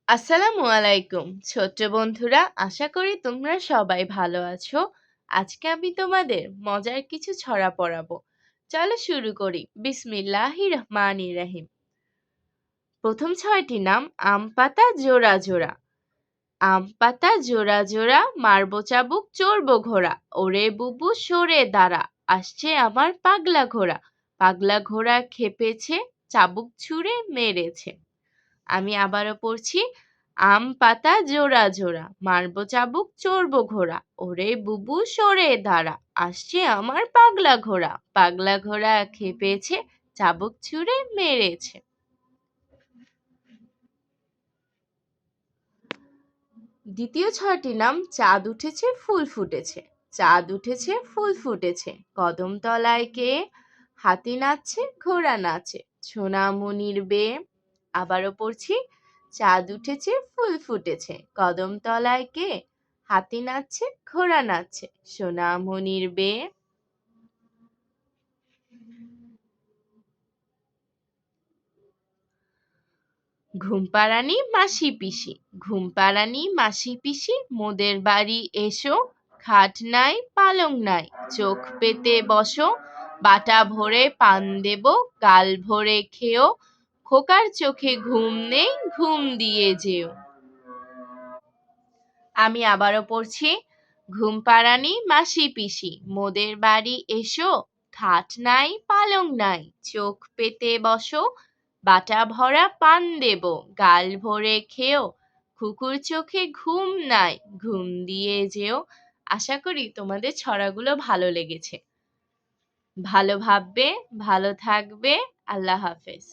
আসসালামু আলাইকুম ছোট্ট বন্ধুরা, আশা করি তোমরা সবাই ভালো আছো। আজকে আমি তোমাদের মজার কিছু ছড়া পড়াবো। চলো শুরু করি। বিসমিল্লাহির রহমানির রহিম। প্রথম ছয়টি নাম আম পাতা জোড়া জোড়া। আম পাতা জোড়া জোড়া, মারবো চাবুক চড়বো ঘোড়া। ওরে বুবু সরে দাঁড়া, আসছে আমার পাগলা ঘোড়া। পাগলা ঘোড়া খেপেছে, চাবুক ছুঁড়ে মেরেছে। আমি আবারও পড়ছি। আম পাতা জোড়া জোড়া, মারবো চাবুক চড়বো ঘোড়া। ওরে বুবু সরে দাঁড়া, আসছে আমার পাগলা ঘোড়া। পাগলা ঘোড়া খেপেছে, চাবুক ছুঁড়ে মেরেছে। দ্বিতীয় ছয়টি নাম চাঁদ উঠেছে ফুল ফুটেছে। চাঁদ উঠেছে ফুল ফুটেছে, কদম তলায় কে? হাতি নাচছে ঘোড়া নাচে, সোনামণির বে। আবারও পড়ছি। চাঁদ উঠেছে ফুল ফুটেছে, কদম তলায় কে? হাতি নাচছে ঘোড়া নাচছে, সোনামণির বে। ঘুমপাড়ানি মাসি পিসি। ঘুমপাড়ানি মাসি পিসি, মোদের বাড়ি এসো। খাট নাই পালং নাই, চোখ পেতে বসো। বাটা ভরে পান দেব, গাল ভরে খেও। খোকার চোখে ঘুম নেই, ঘুম দিয়ে যেও। আমি আবারও পড়ছি। ঘুমপাড়ানি মাসি পিসি, মোদের বাড়ি এসো। খাট নাই পালং নাই, চোখ পেতে বসো। বাটা ভরা পান দেব, গাল ভরে খেও। কুকুর চোখে ঘুম নাই, ঘুম দিয়ে যেও। আশা করি তোমাদের ছড়াগুলো ভালো লেগেছে। ভালো ভাববে, ভালো থাকবে। আল্লাহ হাফেজ।